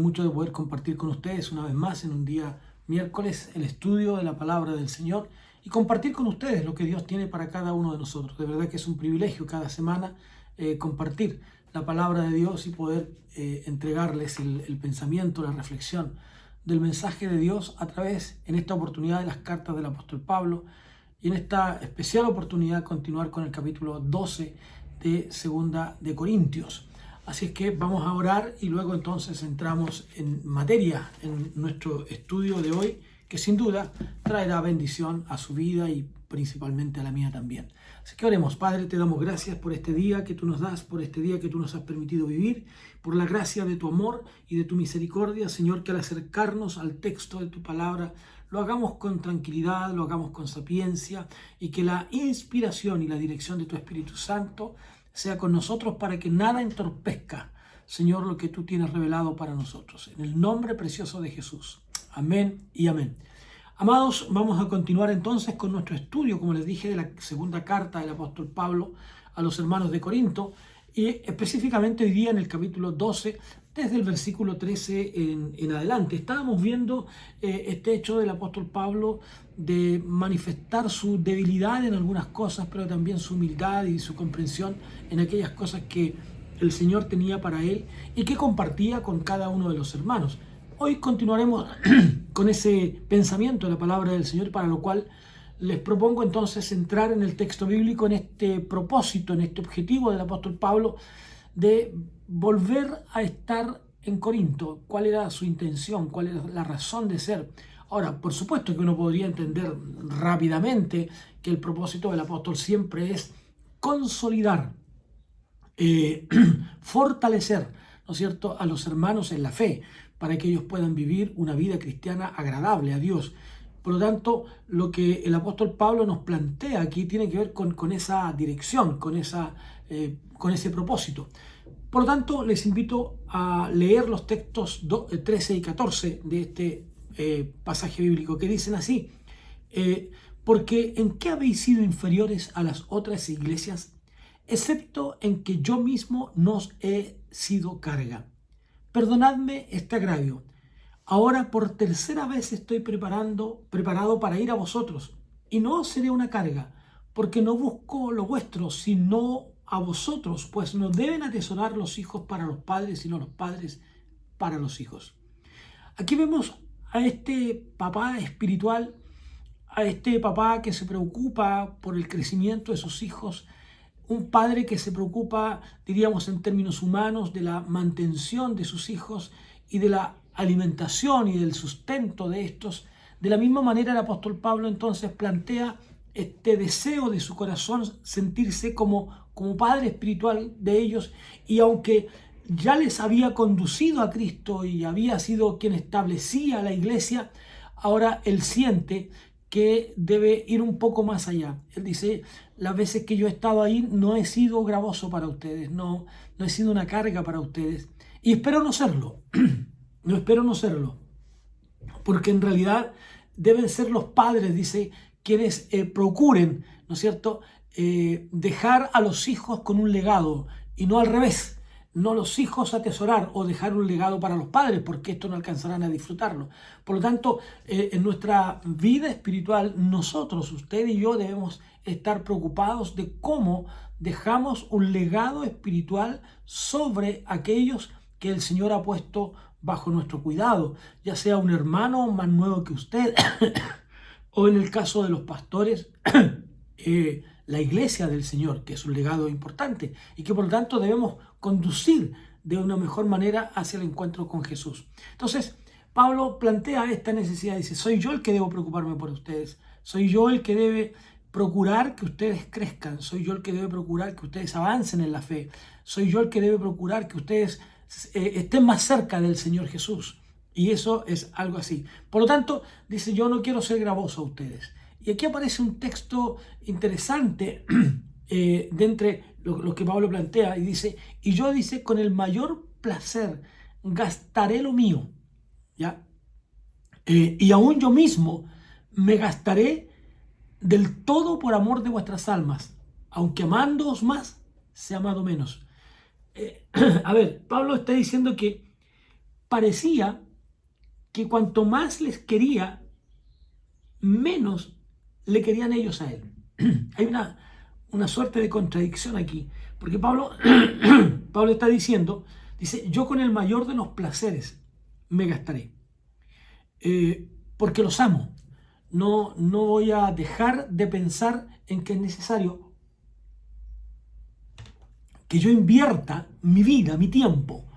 mucho de poder compartir con ustedes una vez más en un día miércoles el estudio de la palabra del Señor y compartir con ustedes lo que Dios tiene para cada uno de nosotros. De verdad que es un privilegio cada semana compartir la palabra de Dios y poder entregarles el pensamiento, la reflexión del mensaje de Dios a través, en esta oportunidad, de las cartas del apóstol Pablo y en esta especial oportunidad continuar con el capítulo 12 de Segunda de Corintios. Así es que vamos a orar y luego entonces entramos en materia en nuestro estudio de hoy, que sin duda traerá bendición a su vida y principalmente a la mía también. Así que oremos. Padre, te damos gracias por este día que tú nos das, por este día que tú nos has permitido vivir, por la gracia de tu amor y de tu misericordia, Señor, que al acercarnos al texto de tu palabra lo hagamos con tranquilidad, lo hagamos con sapiencia y que la inspiración y la dirección de tu Espíritu Santo sea con nosotros para que nada entorpezca, Señor, lo que tú tienes revelado para nosotros. En el nombre precioso de Jesús. Amén y amén. Amados, vamos a continuar entonces con nuestro estudio, como les dije, de la segunda carta del apóstol Pablo a los hermanos de Corinto, y específicamente hoy día en el capítulo 12, desde el versículo 13 en adelante. Estábamos viendo este hecho del apóstol Pablo de manifestar su debilidad en algunas cosas, pero también su humildad y su comprensión en aquellas cosas que el Señor tenía para él y que compartía con cada uno de los hermanos. Hoy continuaremos con ese pensamiento de la palabra del Señor, para lo cual les propongo entonces entrar en el texto bíblico, en este propósito, en este objetivo del apóstol Pablo de volver a estar en Corinto. ¿Cuál era su intención? ¿Cuál era la razón de ser? Ahora, por supuesto que uno podría entender rápidamente que el propósito del apóstol siempre es consolidar, fortalecer, ¿no es cierto?, a los hermanos en la fe, para que ellos puedan vivir una vida cristiana agradable a Dios. Por lo tanto, lo que el apóstol Pablo nos plantea aquí tiene que ver con esa dirección, con ese propósito. Por lo tanto, les invito a leer los textos 13 y 14 de este pasaje bíblico, que dicen así: porque ¿en qué habéis sido inferiores a las otras iglesias? Excepto en que yo mismo nos he sido carga. Perdonadme este agravio. Ahora por tercera vez estoy preparado para ir a vosotros, y no os seré una carga, porque no busco lo vuestro, sino a vosotros, pues no deben atesorar los hijos para los padres, sino los padres para los hijos. Aquí vemos a este papá espiritual, a este papá que se preocupa por el crecimiento de sus hijos, un padre que se preocupa, diríamos en términos humanos, de la mantención de sus hijos y de la alimentación y del sustento de estos. De la misma manera, el apóstol Pablo entonces plantea este deseo de su corazón, sentirse como padre espiritual de ellos, y aunque ya les había conducido a Cristo y había sido quien establecía la iglesia, ahora él siente que debe ir un poco más allá. Él dice: las veces que yo he estado ahí no he sido gravoso para ustedes, no he sido una carga para ustedes, y espero no serlo. No espero no serlo, porque en realidad deben ser los padres, dice, quienes procuren, ¿no es cierto?, dejar a los hijos con un legado, y no al revés. No los hijos atesorar o dejar un legado para los padres, porque esto no alcanzarán a disfrutarlo. Por lo tanto, en nuestra vida espiritual, nosotros, usted y yo, debemos estar preocupados de cómo dejamos un legado espiritual sobre aquellos que el Señor ha puesto bajo nuestro cuidado, ya sea un hermano más nuevo que usted, o en el caso de los pastores, la iglesia del Señor, que es un legado importante y que por lo tanto debemos conducir de una mejor manera hacia el encuentro con Jesús. Entonces, Pablo plantea esta necesidad, dice: soy yo el que debo preocuparme por ustedes, soy yo el que debe procurar que ustedes crezcan, soy yo el que debe procurar que ustedes avancen en la fe, soy yo el que debe procurar que ustedes estén más cerca del Señor Jesús. Y eso es algo así. Por lo tanto, dice: yo no quiero ser gravoso a ustedes. Y aquí aparece un texto interesante de entre lo que Pablo plantea, y dice: y yo, dice, con el mayor placer gastaré lo mío, ¿ya? Y aún yo mismo me gastaré del todo por amor de vuestras almas, aunque amándoos más, sea amado menos. A ver, Pablo está diciendo que parecía que cuanto más les quería, menos le querían ellos a él. Hay una suerte de contradicción aquí, porque Pablo, Pablo está diciendo, dice, yo con el mayor de los placeres me gastaré, porque los amo. No voy a dejar de pensar en que es necesario que yo invierta mi vida, mi tiempo,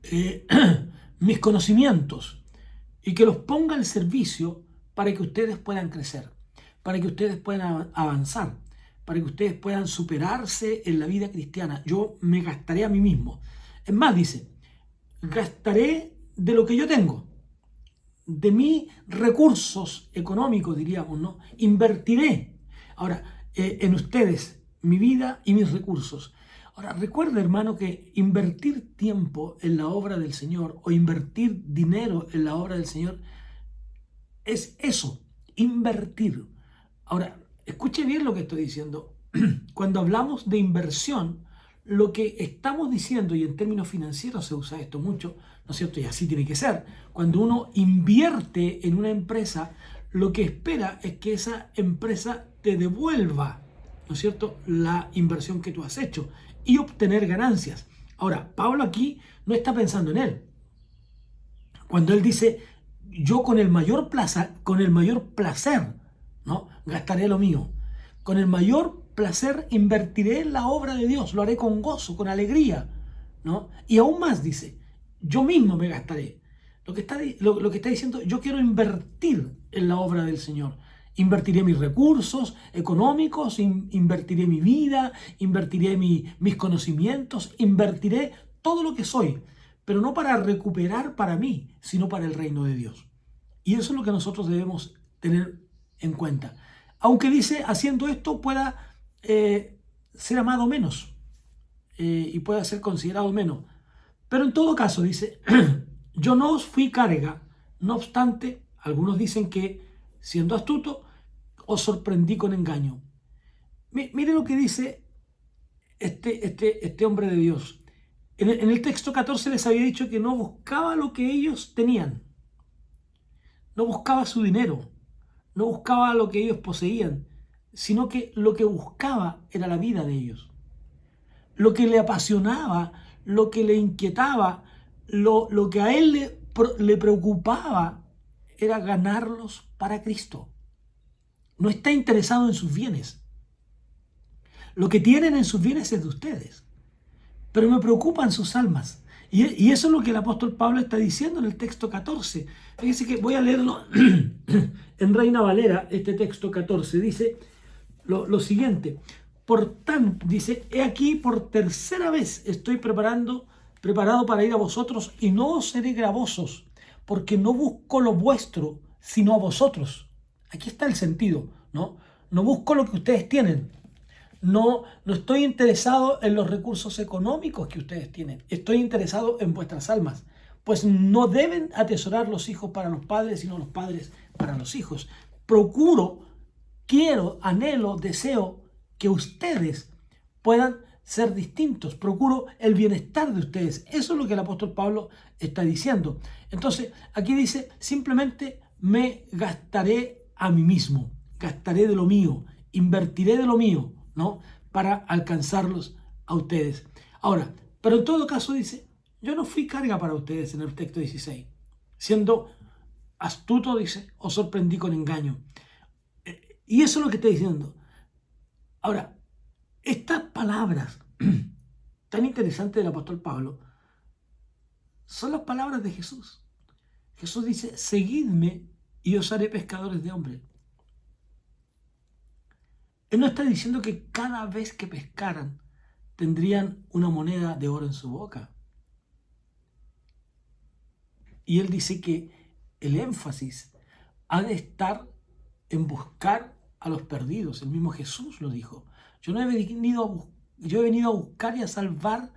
eh, mis conocimientos, y que los ponga al servicio para que ustedes puedan crecer, para que ustedes puedan avanzar, para que ustedes puedan superarse en la vida cristiana. Yo me gastaré a mí mismo. Es más, dice, gastaré de lo que yo tengo, de mis recursos económicos, diríamos, ¿no? Invertiré ahora en ustedes mi vida y mis recursos. Ahora, recuerda, hermano, que invertir tiempo en la obra del Señor o invertir dinero en la obra del Señor es eso, invertir. Ahora, escuche bien lo que estoy diciendo. Cuando hablamos de inversión, lo que estamos diciendo, y en términos financieros se usa esto mucho, ¿no es cierto? Y así tiene que ser. Cuando uno invierte en una empresa, lo que espera es que esa empresa te devuelva, ¿no es cierto?, la inversión que tú has hecho y obtener ganancias. Ahora, Pablo aquí no está pensando en él. Cuando él dice, yo con el mayor placer, ¿no?, gastaré lo mío. Con el mayor placer invertiré en la obra de Dios, lo haré con gozo, con alegría, ¿no? Y aún más dice, yo mismo me gastaré. Lo que está diciendo, yo quiero invertir en la obra del Señor. Invertiré mis recursos económicos, invertiré mi vida, invertiré mis conocimientos, invertiré todo lo que soy, pero no para recuperar para mí, sino para el reino de Dios. Y eso es lo que nosotros debemos tener en cuenta. Aunque dice, haciendo esto pueda ser amado menos y pueda ser considerado menos. Pero en todo caso, dice, yo no os fui carga, no obstante, algunos dicen que, siendo astuto, os sorprendí con engaño. Mire lo que dice este hombre de Dios. En el texto 14 les había dicho que no buscaba lo que ellos tenían, no buscaba su dinero, no buscaba lo que ellos poseían, sino que lo que buscaba era la vida de ellos. Lo que le apasionaba, lo que le inquietaba, lo que a él le preocupaba era ganarlos para Cristo. No está interesado en sus bienes. Lo que tienen en sus bienes es de ustedes. Pero me preocupan sus almas. Y eso es lo que el apóstol Pablo está diciendo en el texto 14. Fíjense que voy a leerlo en Reina Valera, este texto 14. Dice lo siguiente. Por tanto, dice, he aquí por tercera vez estoy preparado para ir a vosotros y no os seré gravosos, porque no busco lo vuestro, sino a vosotros. Aquí está el sentido, ¿no? No busco lo que ustedes tienen. No estoy interesado en los recursos económicos que ustedes tienen. Estoy interesado en vuestras almas. Pues no deben atesorar los hijos para los padres, sino los padres para los hijos. Quiero, anhelo, deseo que ustedes puedan ser distintos. Procuro el bienestar de ustedes. Eso es lo que el apóstol Pablo está diciendo. Entonces, aquí dice, simplemente me gastaré a mí mismo. Gastaré de lo mío. Invertiré de lo mío, ¿no?, para alcanzarlos a ustedes. Ahora, pero en todo caso dice, yo no fui carga para ustedes en el texto 16. Siendo astuto, dice, os sorprendí con engaño. Y eso es lo que está diciendo. Ahora, estas palabras tan interesantes del apóstol Pablo son las palabras de Jesús. Jesús dice, seguidme y os haré pescadores de hombres. Él no está diciendo que cada vez que pescaran tendrían una moneda de oro en su boca. Y él dice que el énfasis ha de estar en buscar a los perdidos. El mismo Jesús lo dijo. Yo he venido a buscar y a salvar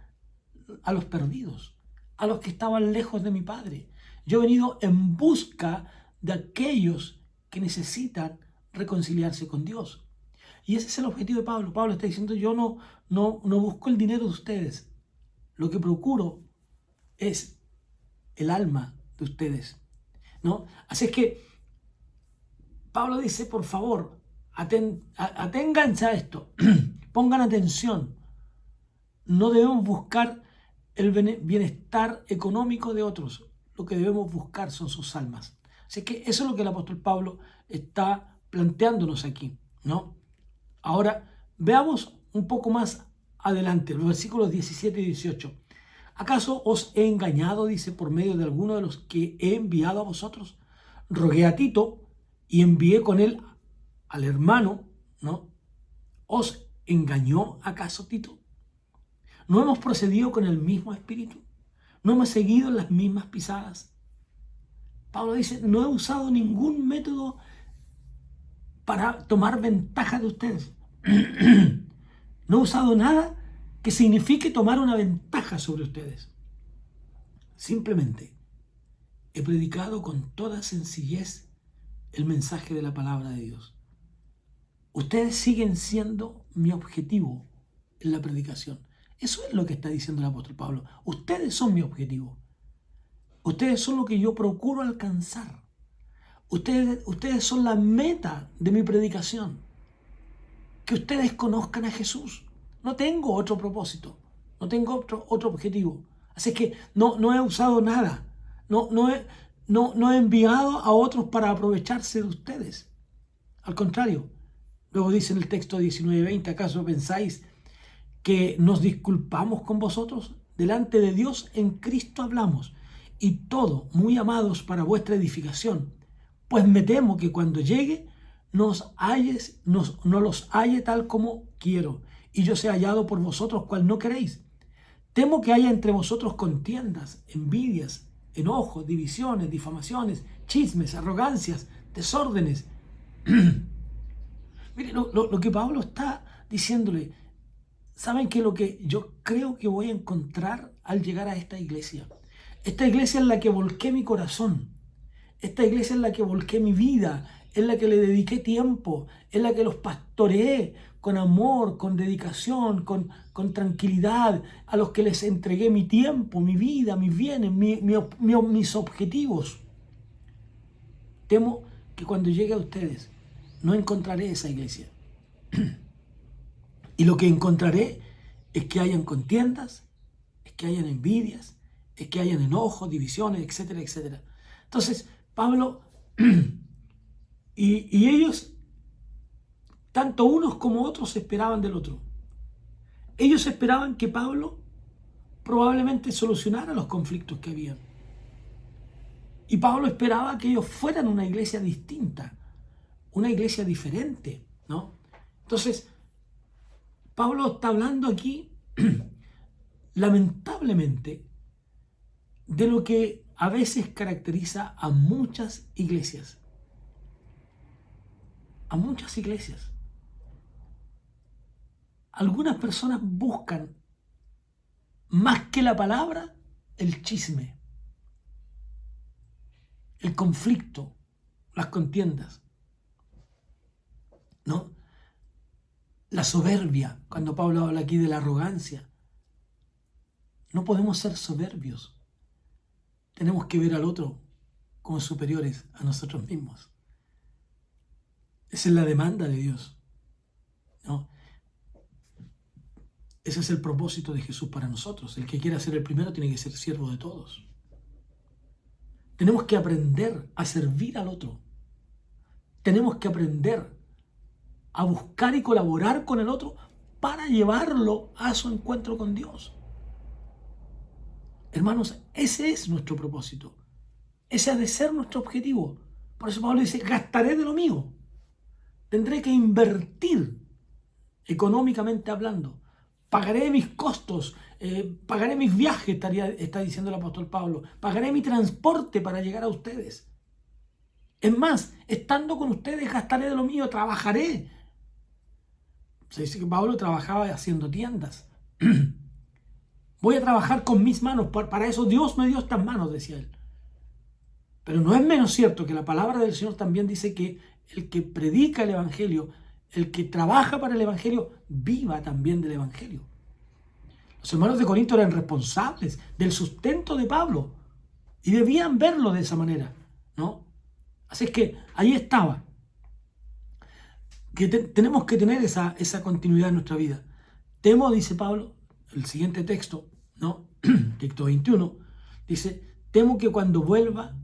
a los perdidos, a los que estaban lejos de mi Padre. Yo he venido en busca de aquellos que necesitan reconciliarse con Dios. Y ese es el objetivo de Pablo. Pablo está diciendo, yo no busco el dinero de ustedes. Lo que procuro es el alma de ustedes, ¿no? Así es que Pablo dice, por favor, aténganse a esto, pongan atención. No debemos buscar el bienestar económico de otros. Lo que debemos buscar son sus almas. Así que eso es lo que el apóstol Pablo está planteándonos aquí, ¿no? Ahora, veamos un poco más adelante, los versículos 17 y 18. ¿Acaso os he engañado, dice, por medio de alguno de los que he enviado a vosotros? Rogué a Tito y envié con él al hermano, ¿no? ¿Os engañó acaso Tito? ¿No hemos procedido con el mismo espíritu? ¿No hemos seguido las mismas pisadas? Pablo dice, no he usado ningún método para tomar ventaja de ustedes. No he usado nada que signifique tomar una ventaja sobre ustedes. Simplemente he predicado con toda sencillez el mensaje de la palabra de Dios. Ustedes siguen siendo mi objetivo en la predicación. Eso es lo que está diciendo el apóstol Pablo. Ustedes son mi objetivo. Ustedes son lo que yo procuro alcanzar. Ustedes son la meta de mi predicación. Que ustedes conozcan a Jesús. No tengo otro propósito. No tengo otro objetivo. Así que no he usado nada. No he enviado a otros para aprovecharse de ustedes. Al contrario. Luego dice en el texto 19:20, ¿acaso pensáis que nos disculpamos con vosotros? Delante de Dios en Cristo hablamos, y todo muy amados para vuestra edificación. Pues me temo que cuando llegue no los halle tal como quiero, y yo sea hallado por vosotros cual no queréis. Temo que haya entre vosotros contiendas, envidias, enojos, divisiones, difamaciones, chismes, arrogancias, desórdenes. Mire, lo que Pablo está diciéndole, ¿saben qué? Lo que yo creo que voy a encontrar al llegar a esta iglesia en la que volqué mi corazón, esta iglesia en la que volqué mi vida, en la que le dediqué tiempo, en la que los pastoreé con amor, con dedicación, con tranquilidad, a los que les entregué mi tiempo, mi vida, mis bienes, mis objetivos. Temo que cuando llegue a ustedes no encontraré esa iglesia. Y lo que encontraré es que hayan contiendas, es que hayan envidias, es que hayan enojos, divisiones, etcétera, etcétera. Entonces, Pablo y ellos, tanto unos como otros, esperaban del otro. Ellos esperaban que Pablo probablemente solucionara los conflictos que habían. Y Pablo esperaba que ellos fueran una iglesia distinta, una iglesia diferente, ¿no? Entonces, Pablo está hablando aquí, lamentablemente, de lo que a veces caracteriza a muchas iglesias. A muchas iglesias. Algunas personas buscan, más que la palabra, el chisme, el conflicto, las contiendas, ¿no? La soberbia, cuando Pablo habla aquí de la arrogancia. No podemos ser soberbios. Tenemos que ver al otro como superiores a nosotros mismos. Esa es la demanda de Dios, ¿no? Ese es el propósito de Jesús para nosotros. El que quiera ser el primero tiene que ser siervo de todos. Tenemos que aprender a servir al otro. Tenemos que aprender a buscar y colaborar con el otro para llevarlo a su encuentro con Dios. Hermanos, ese es nuestro propósito. Ese ha de ser nuestro objetivo. Por eso Pablo dice, gastaré de lo mío. Tendré que invertir económicamente hablando. Pagaré mis costos, pagaré mis viajes, está diciendo el apóstol Pablo. Pagaré mi transporte para llegar a ustedes. Es más, estando con ustedes gastaré de lo mío, trabajaré. Se dice que Pablo trabajaba haciendo tiendas. Voy a trabajar con mis manos, para eso Dios me dio estas manos, decía él. Pero no es menos cierto que la palabra del Señor también dice que el que predica el Evangelio, el que trabaja para el Evangelio, viva también del Evangelio. Los hermanos de Corinto eran responsables del sustento de Pablo Y debían verlo de esa manera, ¿no? Así es que ahí estaba. Que tenemos que tener esa continuidad en nuestra vida. Temo, dice Pablo, el siguiente texto, ¿no? Texto 21, dice, temo que cuando vuelva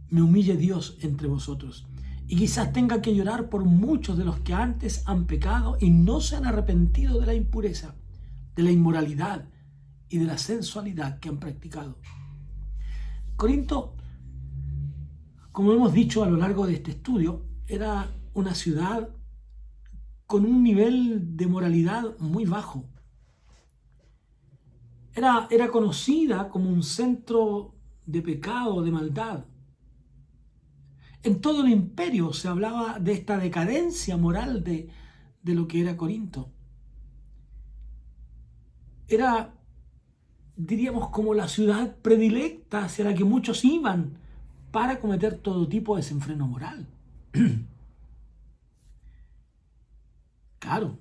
me humille Dios entre vosotros. Y quizás tenga que llorar por muchos de los que antes han pecado y no se han arrepentido de la impureza, de la inmoralidad y de la sensualidad que han practicado. Corinto, como hemos dicho a lo largo de este estudio, era una ciudad con un nivel de moralidad muy bajo. Era conocida como un centro de pecado, de maldad. En todo el imperio se hablaba de esta decadencia moral de lo que era Corinto. Era, diríamos, como la ciudad predilecta hacia la que muchos iban para cometer todo tipo de desenfreno moral. Claro.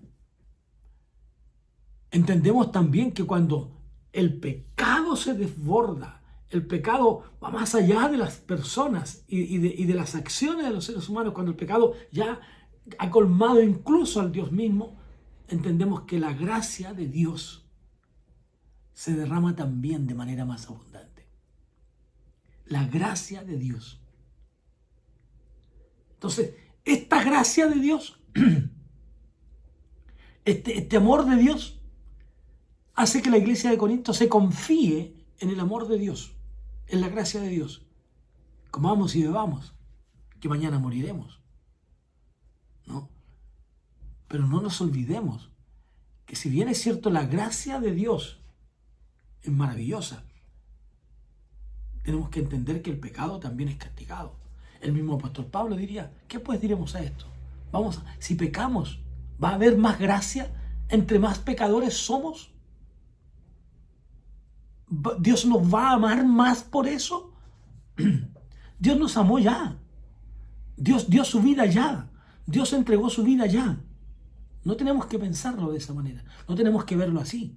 Entendemos también que cuando el pecado se desborda, el pecado va más allá de las personas y de las acciones de los seres humanos, cuando el pecado ya ha colmado incluso al Dios mismo, entendemos que la gracia de Dios se derrama también de manera más abundante. La gracia de Dios. Entonces, esta gracia de Dios, este amor de Dios, hace que la iglesia de Corinto se confíe en el amor de Dios, en la gracia de Dios. Comamos y bebamos, que mañana moriremos, ¿no? Pero no nos olvidemos que si bien es cierto la gracia de Dios es maravillosa, tenemos que entender que el pecado también es castigado. El mismo apóstol Pablo diría, ¿qué pues diremos a esto? Si pecamos, ¿va a haber más gracia entre más pecadores somos? ¿Dios nos va a amar más por eso? Dios nos amó ya. Dios dio su vida ya. Dios entregó su vida ya. No tenemos que pensarlo de esa manera. No tenemos que verlo así.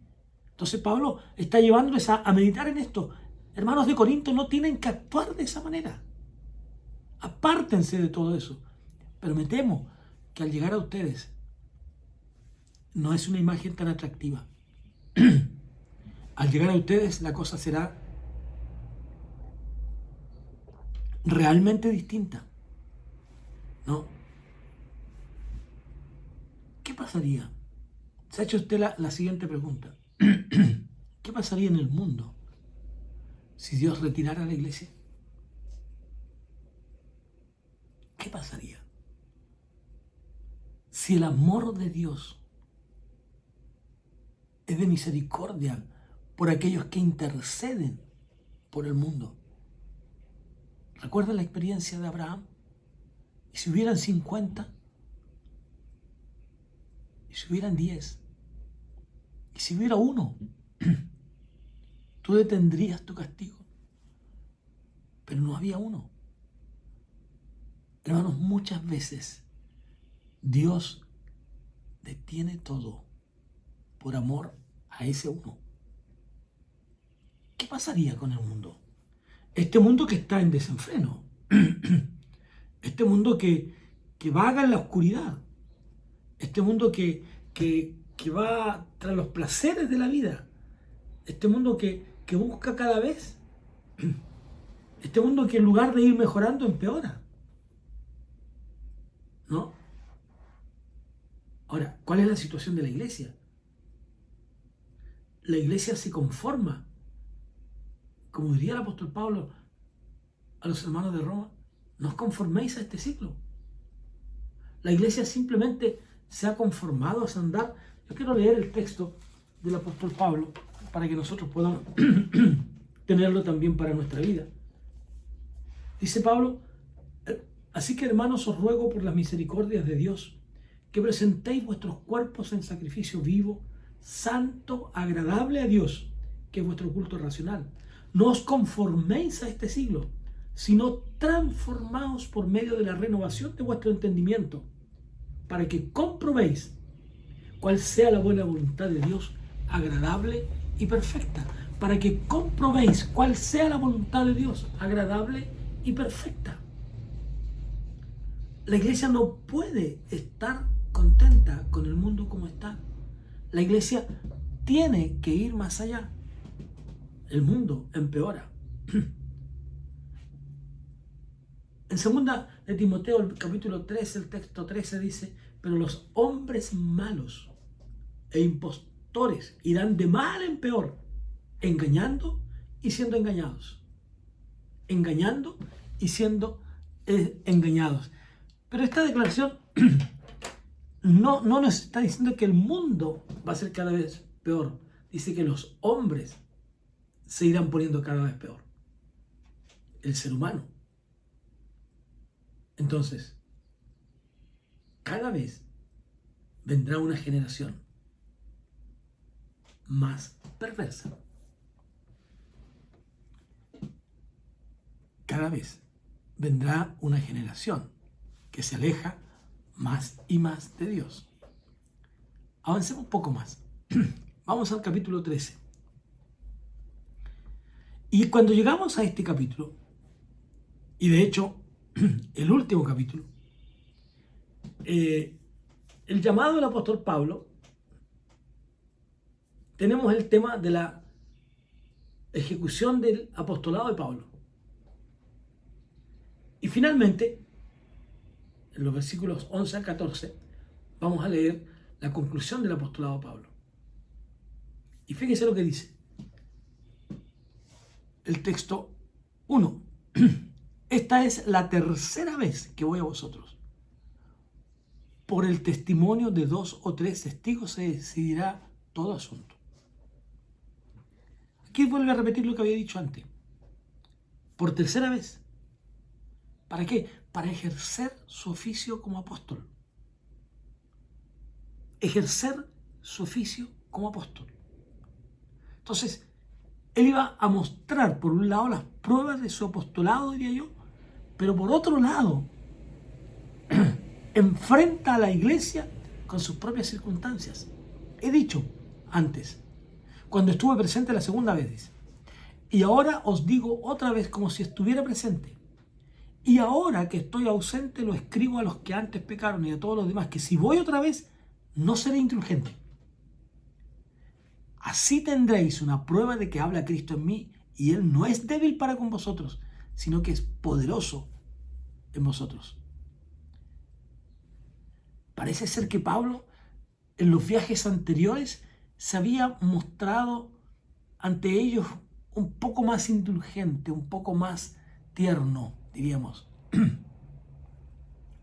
Entonces Pablo está llevándoles a meditar en esto. Hermanos de Corinto, no tienen que actuar de esa manera. Apártense de todo eso. Pero me temo que al llegar a ustedes no es una imagen tan atractiva. Al llegar a ustedes la cosa será realmente distinta, ¿no? ¿Qué pasaría? Se ha hecho usted la siguiente pregunta. ¿Qué pasaría en el mundo si Dios retirara la iglesia? ¿Qué pasaría? Si el amor de Dios es de misericordia por aquellos que interceden por el mundo. ¿Recuerda la experiencia de Abraham? ¿Y si hubieran 50? ¿Y si hubieran 10? ¿Y si hubiera uno? ¿Tú detendrías tu castigo? Pero no había uno. Hermanos, muchas veces Dios detiene todo por amor a ese uno. ¿Qué pasaría con el mundo? Este mundo que está en desenfreno. Este mundo que vaga en la oscuridad. Este mundo que va tras los placeres de la vida. Este mundo que busca cada vez. Este mundo que en lugar de ir mejorando empeora. ¿No? Ahora, ¿cuál es la situación de la iglesia? La iglesia se conforma, como diría el apóstol Pablo a los hermanos de Roma, no os conforméis a este siglo. La iglesia simplemente se ha conformado a andar. Yo quiero leer el texto del apóstol Pablo para que nosotros podamos tenerlo también para nuestra vida. Dice Pablo, así que hermanos os ruego por las misericordias de Dios que presentéis vuestros cuerpos en sacrificio vivo, santo, agradable a Dios, que es vuestro culto racional. No os conforméis a este siglo, sino transformaos por medio de la renovación de vuestro entendimiento, para que comprobéis cuál sea la buena voluntad de Dios, agradable y perfecta. para que comprobéis cuál sea la voluntad de Dios, agradable y perfecta. La iglesia no puede estar contenta con el mundo como está. La iglesia tiene que ir más allá. El mundo empeora. En 2 Timoteo, el capítulo 3, el texto 13 dice: pero los hombres malos e impostores irán de mal en peor, engañando y siendo engañados. Engañando y siendo engañados. Pero esta declaración no nos está diciendo que el mundo va a ser cada vez peor. Dice que los hombres se irán poniendo cada vez peor. El ser humano. Entonces, cada vez vendrá una generación más perversa. Cada vez vendrá una generación que se aleja más y más de Dios. Avancemos un poco más. Vamos al capítulo 13. Y cuando llegamos a este capítulo, y de hecho, el último capítulo, el llamado del apóstol Pablo, tenemos el tema de la ejecución del apostolado de Pablo. Y finalmente, en los versículos 11 al 14, vamos a leer la conclusión del apostolado de Pablo. Y fíjense lo que dice el texto 1. Esta es la tercera vez que voy a vosotros. Por el testimonio de 2 o 3 testigos se decidirá todo asunto. Aquí vuelve a repetir lo que había dicho antes. Por tercera vez. ¿Para qué? Para ejercer su oficio como apóstol. Ejercer su oficio como apóstol. Entonces, él iba a mostrar, por un lado, las pruebas de su apostolado, diría yo, pero por otro lado, enfrenta a la iglesia con sus propias circunstancias. He dicho antes, cuando estuve presente la segunda vez, dice, y ahora os digo otra vez como si estuviera presente. Y ahora que estoy ausente, lo escribo a los que antes pecaron y a todos los demás, que si voy otra vez, no seré indulgente. Así tendréis una prueba de que habla Cristo en mí, y Él no es débil para con vosotros, sino que es poderoso en vosotros. Parece ser que Pablo, en los viajes anteriores, se había mostrado ante ellos un poco más indulgente, un poco más tierno, diríamos,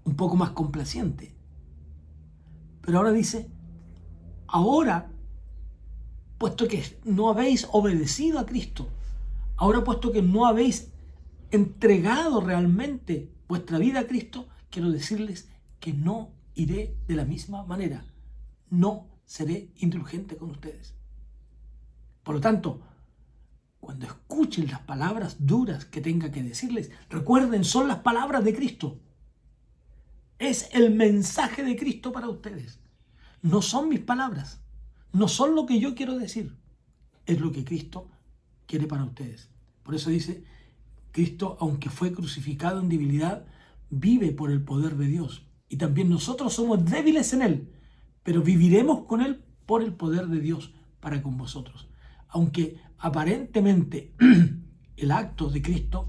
un poco más complaciente. Pero ahora dice, ahora, puesto que no habéis obedecido a Cristo, ahora puesto que no habéis entregado realmente vuestra vida a Cristo, quiero decirles que no iré de la misma manera. No seré indulgente con ustedes. Por lo tanto, cuando escuchen las palabras duras que tenga que decirles, recuerden, son las palabras de Cristo. Es el mensaje de Cristo para ustedes. No son mis palabras. No son lo que yo quiero decir. Es lo que Cristo quiere para ustedes. Por eso dice, Cristo, aunque fue crucificado en debilidad, vive por el poder de Dios. Y también nosotros somos débiles en Él, pero viviremos con Él por el poder de Dios para con vosotros. Aunque aparentemente el acto de Cristo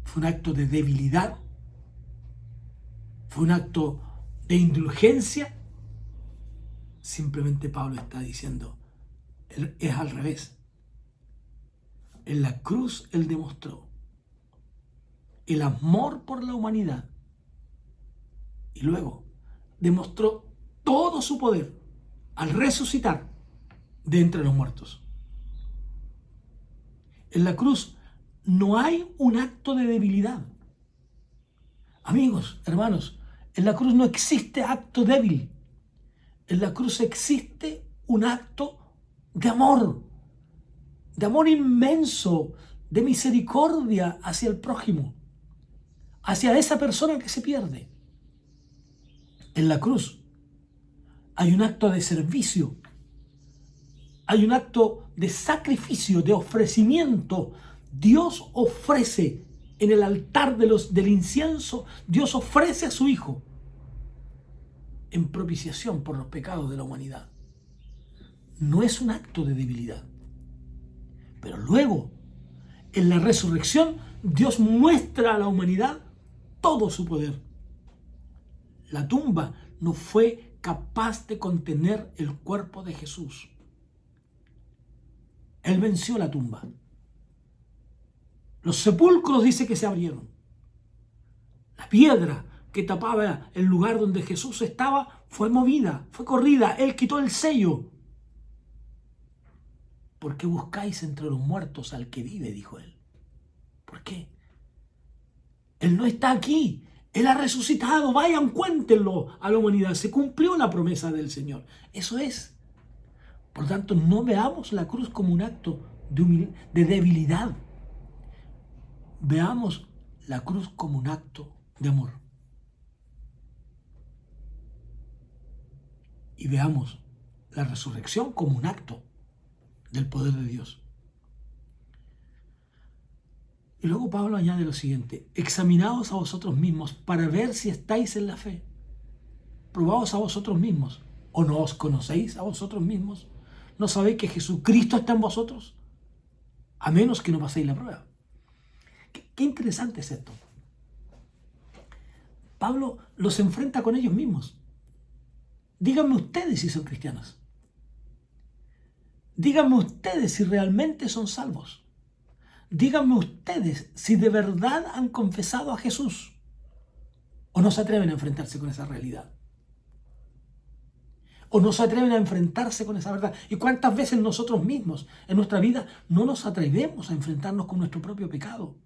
fue un acto de debilidad, fue un acto de indulgencia, simplemente Pablo está diciendo, es al revés. En la cruz Él demostró el amor por la humanidad y luego demostró todo su poder al resucitar de entre los muertos. En la cruz no hay un acto de debilidad. Amigos, hermanos, en la cruz no existe acto débil. En la cruz existe un acto de amor inmenso, de misericordia hacia el prójimo, hacia esa persona que se pierde. En la cruz hay un acto de servicio, hay un acto de sacrificio, de ofrecimiento. Dios ofrece en el altar del incienso, Dios ofrece a su Hijo en propiciación por los pecados de la humanidad. No es un acto de debilidad. Pero luego, en la resurrección, Dios muestra a la humanidad todo su poder. La tumba no fue capaz de contener el cuerpo de Jesús. Él venció la tumba. Los sepulcros dice que se abrieron. La piedra que tapaba el lugar donde Jesús estaba fue movida, fue corrida. Él quitó el sello. ¿Por qué buscáis entre los muertos al que vive?, dijo él. ¿Por qué? Él no está aquí. Él ha resucitado. Vayan, cuéntenlo a la humanidad. Se cumplió la promesa del Señor. Eso es. Por lo tanto, no veamos la cruz como un acto de debilidad. Veamos la cruz como un acto de amor. Y veamos la resurrección como un acto del poder de Dios. Y luego Pablo añade lo siguiente: examinaos a vosotros mismos para ver si estáis en la fe. Probaos a vosotros mismos. ¿O no os conocéis a vosotros mismos? ¿No sabéis que Jesucristo está en vosotros? A menos que no paséis la prueba. Qué interesante es esto. Pablo los enfrenta con ellos mismos. Díganme ustedes si son cristianos. Díganme ustedes si realmente son salvos. Díganme ustedes si de verdad han confesado a Jesús. ¿O no se atreven a enfrentarse con esa realidad? ¿O no se atreven a enfrentarse con esa verdad? ¿Y cuántas veces nosotros mismos en nuestra vida no nos atrevemos a enfrentarnos con nuestro propio pecado?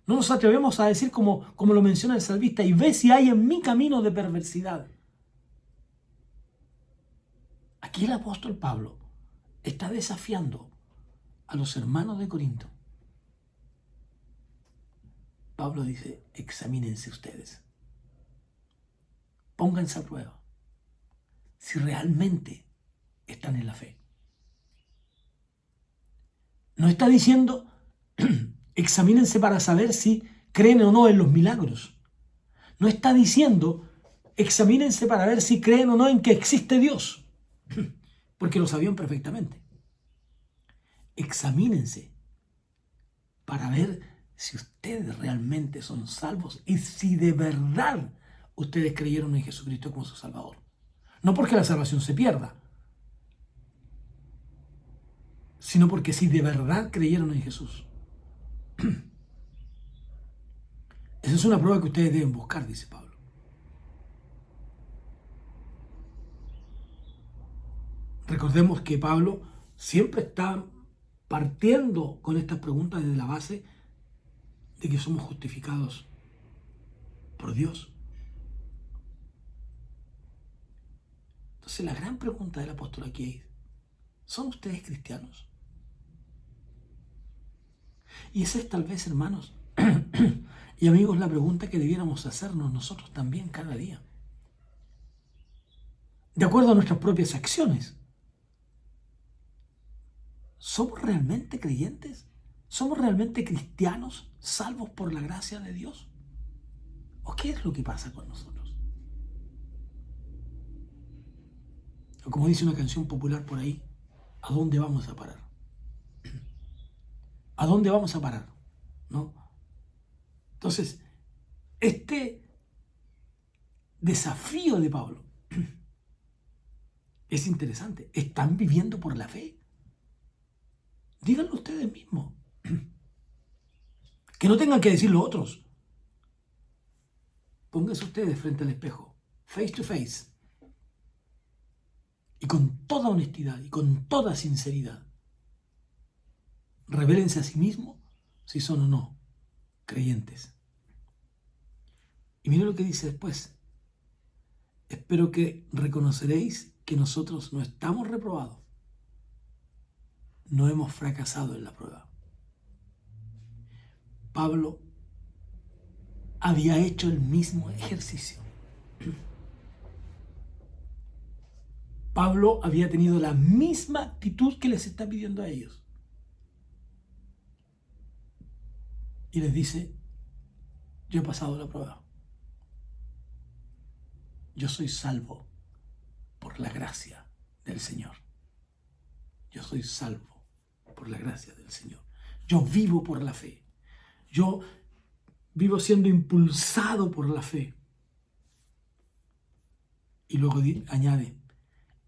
No nos atrevemos a decir como lo menciona el salmista: y ve si hay en mi camino de perversidad. Aquí el apóstol Pablo está desafiando a los hermanos de Corinto. Pablo dice: examínense ustedes. Pónganse a prueba si realmente están en la fe. No está diciendo examínense para saber si creen o no en los milagros. No está diciendo examínense para ver si creen o no en que existe Dios, porque lo sabían perfectamente. Examínense para ver si ustedes realmente son salvos y si de verdad ustedes creyeron en Jesucristo como su Salvador. No porque la salvación se pierda, sino porque si de verdad creyeron en Jesús. Esa es una prueba que ustedes deben buscar, dice Pablo. Recordemos que Pablo siempre está partiendo con estas preguntas desde la base de que somos justificados por Dios. Entonces la gran pregunta del apóstol aquí es: ¿son ustedes cristianos? Y esa es tal vez, hermanos y amigos, la pregunta que debiéramos hacernos nosotros también cada día. De acuerdo a nuestras propias acciones. ¿Somos realmente creyentes? ¿Somos realmente cristianos salvos por la gracia de Dios? ¿O qué es lo que pasa con nosotros? O como dice una canción popular por ahí: ¿a dónde vamos a parar? ¿A dónde vamos a parar? ¿No? Entonces, este desafío de Pablo es interesante. ¿Están viviendo por la fe? Díganlo ustedes mismos. Que no tengan que decirlo otros. Pónganse ustedes frente al espejo, face to face, y con toda honestidad y con toda sinceridad, revélense a sí mismos si son o no creyentes. Y miren lo que dice después: espero que reconoceréis que nosotros no estamos reprobados, no hemos fracasado en la prueba. Pablo había hecho el mismo ejercicio. Pablo había tenido la misma actitud que les está pidiendo a ellos. Y les dice, yo he pasado la prueba. Yo soy salvo por la gracia del Señor. Yo soy salvo por la gracia del Señor. Yo vivo por la fe. Yo vivo siendo impulsado por la fe. Y luego añade,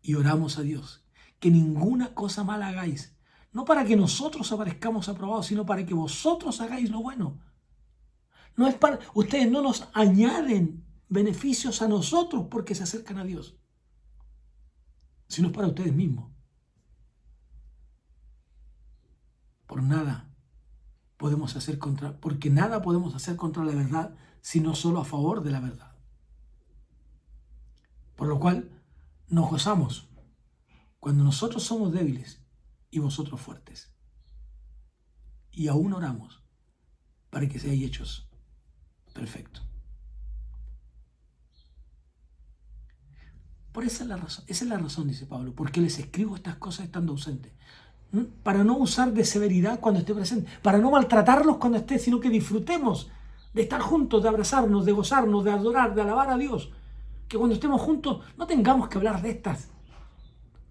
y oramos a Dios, que ninguna cosa mala hagáis, no para que nosotros aparezcamos aprobados, sino para que vosotros hagáis lo bueno. No es para, ustedes no nos añaden beneficios a nosotros porque se acercan a Dios, sino es para ustedes mismos. Porque nada podemos hacer contra la verdad, sino solo a favor de la verdad. Por lo cual nos gozamos cuando nosotros somos débiles y vosotros fuertes. Y aún oramos para que seáis hechos perfectos. Esa es la razón, dice Pablo, porque les escribo estas cosas estando ausente. Para no usar de severidad cuando esté presente, para no maltratarlos cuando esté, sino que disfrutemos de estar juntos, de abrazarnos, de gozarnos, de adorar, de alabar a Dios. Que cuando estemos juntos no tengamos que hablar de estas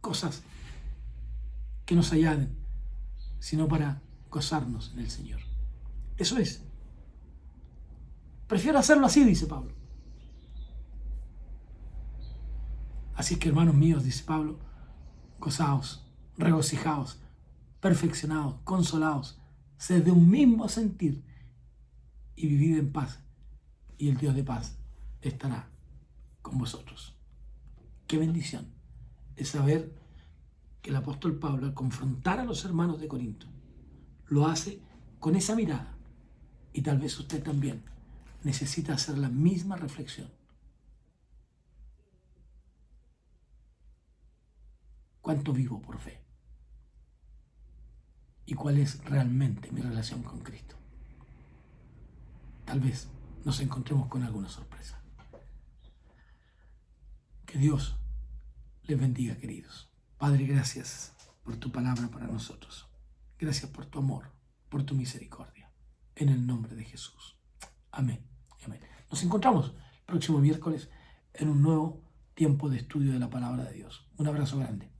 cosas que nos añaden, sino para gozarnos en el Señor. Eso es. Prefiero hacerlo así, dice Pablo. Así que, hermanos míos, dice Pablo, gozaos, regocijaos, perfeccionados, consolados, sed de un mismo sentir y vivid en paz, y el Dios de paz estará con vosotros. Qué bendición es saber que el apóstol Pablo, al confrontar a los hermanos de Corinto, lo hace con esa mirada. Y tal vez usted también necesita hacer la misma reflexión. ¿Cuánto vivo por fe? ¿Y cuál es realmente mi relación con Cristo? Tal vez nos encontremos con alguna sorpresa. Que Dios les bendiga, queridos. Padre, gracias por tu palabra para nosotros. Gracias por tu amor, por tu misericordia. En el nombre de Jesús. Amén. Amén. Nos encontramos el próximo miércoles en un nuevo tiempo de estudio de la palabra de Dios. Un abrazo grande.